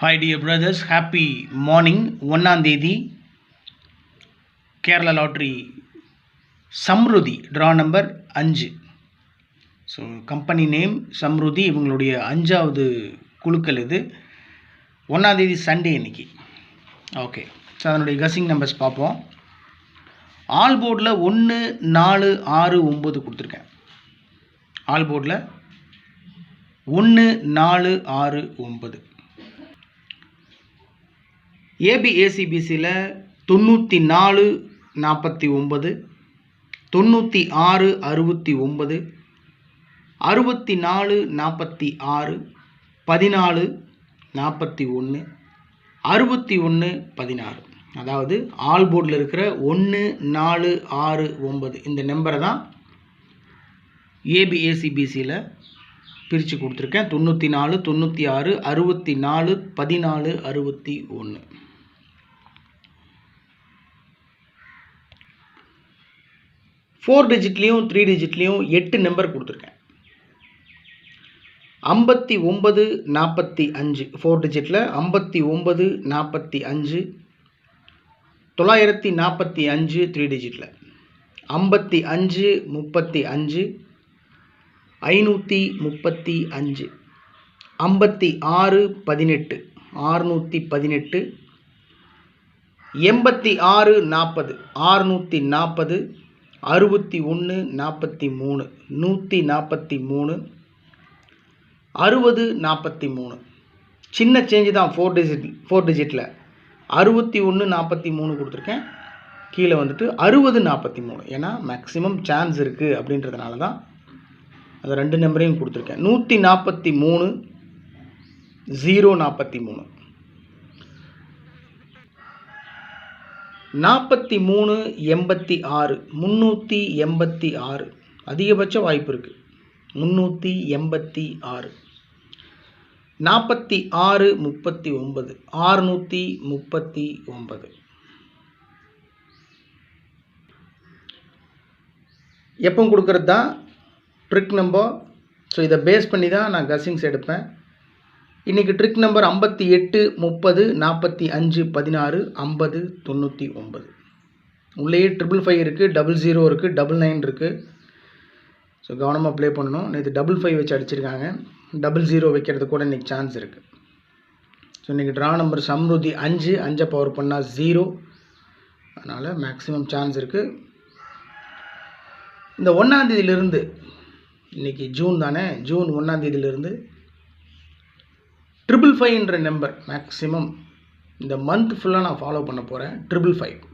Hi dear brothers, happy morning. 1ஆம் தேதி Kerala lottery Samrudhi draw number 5. So company name Samriddhi, இவங்களுடைய 5வது குழுக்கள் இது. 1ஆம் தேதி சண்டே இன்னைக்கு. ஓகே, ஸோ அதனுடைய கசிங் நம்பர்ஸ் பார்ப்போம். ஆல் போர்டில் 1 4 6 9 கொடுத்துருக்கேன். ஆல் போர்டில் 1 4 6 9. ஏபிஏசிபிசியில் 94 49, 96 69, 64 46, 14 41, 61 16. அதாவது ஆல் போர்டில் இருக்கிற 1 4 6 9 இந்த நம்பரை தான் ஏபிஏசிபிசியில் பிரித்து கொடுத்துருக்கேன். 94 96 64 14 61. ஃபோர் டிஜிட்லேயும் 3 டிஜிட்லேயும் 8 நம்பர் கொடுத்துருக்கேன். 59 45 4 டிஜிட்டில் 59 45, 945 3 டிஜிட்டில் 55 35, 535, 56 18 618, 86 40 640, 61 43 143, 60 43. சின்ன சேஞ்சு தான். 4 டிஜிட்டில் 61 43 கொடுத்துருக்கேன். கீழே வந்துட்டு 60 43. ஏன்னா மேக்ஸிமம் சான்ஸ் இருக்குது அப்படின்றதுனால தான் அது 2 நம்பரையும் கொடுத்துருக்கேன். 143 043, 43 86 386. அதிகபட்ச வாய்ப்பு இருக்குது. 386, 46 39 639. எப்போ கொடுக்கறது தான் ட்ரிக் நம்பர். ஸோ இதை பேஸ் பண்ணி தான் நான் கசிங்ஸ் எடுப்பேன். இன்றைக்கி ட்ரிக் நம்பர் 58 30 45 16 50 99. உள்ளேயே 555 இருக்குது, 00 இருக்குது, 99 இருக்குது. ஸோ கவனமாக ப்ளே பண்ணணும். நேற்று 55 வச்சு அடிச்சிருக்காங்க. 00 வைக்கிறது கூட இன்றைக்கி சான்ஸ் இருக்குது. ஸோ இன்றைக்கி ட்ரா நம்பர் சம்ருதி 5, 5 பவர் பண்ணால் 0. அதனால் மேக்ஸிமம் சான்ஸ் இருக்குது. இந்த 1ஆம் தேதியிலிருந்து, இன்றைக்கி ஜூன் தானே, ஜூன் 1ஆம் தேதியிலிருந்து 555 நம்பர் மேக்ஸிமம் இந்த மந்த் ஃபுல்லாக நான் ஃபாலோ பண்ண போகிறேன். 555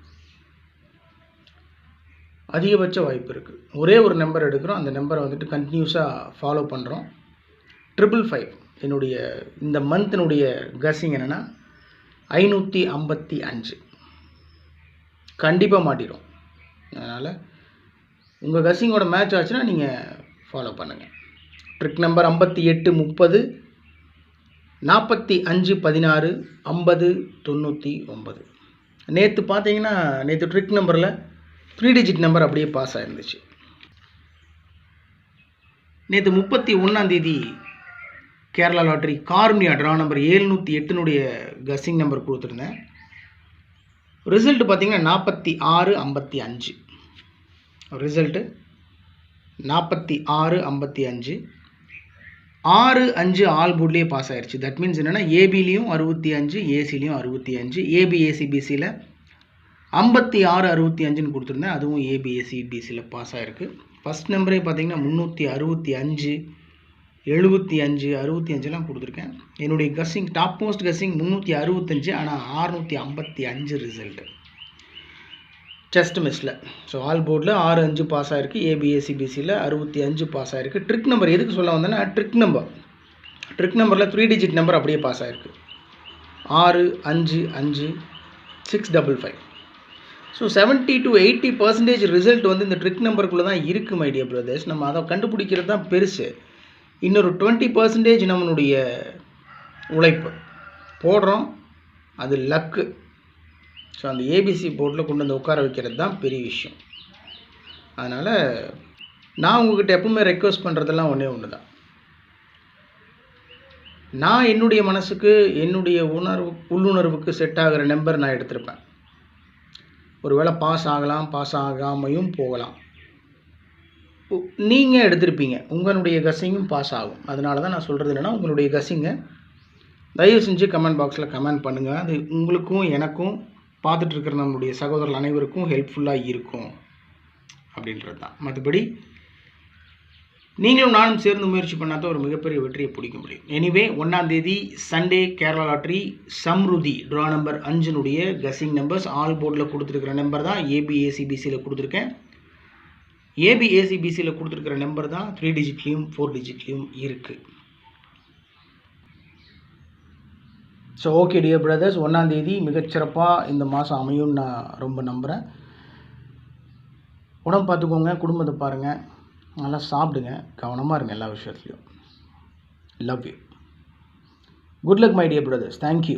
அதிகபட்ச வாய்ப்பு இருக்குது. ஒரே ஒரு நம்பர் எடுக்கிறோம், அந்த நம்பரை வந்துட்டு கண்டினியூஸாக ஃபாலோ பண்ணுறோம். 555 என்னுடைய இந்த மந்தினுடைய கசிங் என்னென்னா 555 கண்டிப்பாக மாட்டிடும். அதனால் உங்கள் கசிங்கோட மேட்ச் ஆச்சுன்னா நீங்கள் ஃபாலோ பண்ணுங்கள். Trick number 58 30 45 16 50 99. நேற்று பார்த்தீங்கன்னா, நேற்று ட்ரிக் நம்பரில் 3 டிஜிட் நம்பர் அப்படியே பாஸ் ஆகிருந்துச்சு. நேற்று 31ஆம் தேதி Kerala lottery Karunya draw number 708 guessing number கொடுத்துருந்தேன். ரிசல்ட்டு பார்த்தீங்கன்னா 46 55. ரிசல்ட்டு 46 55, 6 5 ஆல் போர்ட்லேயே பாஸ் ஆயிடுச்சு. தட் மீன்ஸ் என்னென்னா ஏபிலையும் 65, ஏசிலையும் 65. ஏபிஏசிபிசியில் 56 65ன்னு கொடுத்துருந்தேன். அதுவும் ஏபிஏசிபிசியில் பாஸ் ஆகிருக்கு. ஃபஸ்ட் நம்பரே பார்த்தீங்கன்னா 365 75 65 கொடுத்துருக்கேன். என்னுடைய கசிங் டாப் மோஸ்ட் கசிங் 365, ஆனால் 655 ரிசல்ட்டு ஜஸ்ட் மிஸ்ஸில். ஸோ ஆல் போர்டில் 6 5 பாஸ் ஆகிருக்கு. ஏபிஏசிபிசியில் 65 பாஸ் ஆகிருக்கு. ட்ரிக் நம்பர் எதுக்கு சொல்ல வந்தேன்னா, ட்ரிக் நம்பரில் 3 டிஜிட் நம்பர் அப்படியே பாஸ் ஆகிருக்கு. 6 5 5 655. ஸோ 70 to 80% ரிசல்ட் வந்து இந்த ட்ரிக் நம்பருக்குள்ளே தான் இருக்குது மை டியர் பிரதர்ஸ். நம்ம அதை கண்டுபிடிக்கிறது தான் பெருசு. இன்னொரு 20% நம்மளுடைய உழைப்பு போடுறோம், அது லக்கு. ஸோ அந்த ஏபிசி போர்டில் கொண்டு வந்து உட்கார வைக்கிறது தான் பெரிய விஷயம். அதனால் நான் உங்கள்கிட்ட எப்பவுமே ரெக்வஸ்ட் பண்ணுறதெல்லாம் ஒன்றே ஒன்று தான். நான் என்னுடைய மனசுக்கு என்னுடைய உள்ளுணர்வுக்கு செட் ஆகிற நம்பர் நான் எடுத்திருப்பேன். ஒருவேளை பாஸ் ஆகலாம், பாஸ் ஆகாமையும் போகலாம். நீங்கள் எடுத்திருப்பீங்க, உங்களுடைய கெஸ்ஸிங்கும் பாஸ் ஆகும். அதனால தான் நான் சொல்கிறது என்னென்னா, உங்களுடைய கெஸ்ஸிங்கை தயவு செஞ்சு கமெண்ட் பாக்ஸில் கமெண்ட் பண்ணுங்கள். அது உங்களுக்கும் எனக்கும் பார்த்துட்ருக்கிற நம்மளுடைய சகோதரர்கள் அனைவருக்கும் ஹெல்ப்ஃபுல்லாக இருக்கும் அப்படின்றது தான். மற்றபடி நீங்களும் நானும் சேர்ந்து முயற்சி பண்ணால் தான் ஒரு மிகப்பெரிய வெற்றியை பிடிக்க முடியும். எனிவே 1ஆம் தேதி Sunday Kerala lottery Samrudhi draw number 5னுடைய கெஸ்ஸிங் நம்பர்ஸ் ஆல் போர்டில் கொடுத்துருக்கிற நம்பர் தான் ஏபிஏசிபிசியில் கொடுத்துருக்கேன். ஏபிஏசிபிசியில் கொடுத்துருக்கிற நம்பர் தான் 3 டிஜிட்லேயும் 4 டிஜிட்லேயும் இருக்குது. ஸோ ஓகே டியர் பிரதர்ஸ், 1ஆம் தேதி மிகச்சிறப்பாக இந்த மாதம் அமையும் நான் ரொம்ப நம்புகிறேன். உடம்பு பார்த்துக்கோங்க, குடும்பத்தை பாருங்கள், நல்லா சாப்பிடுங்க, கவனமாக இருங்க எல்லா விஷயத்துலையும். Love you. Good luck my dear brothers. Thank you.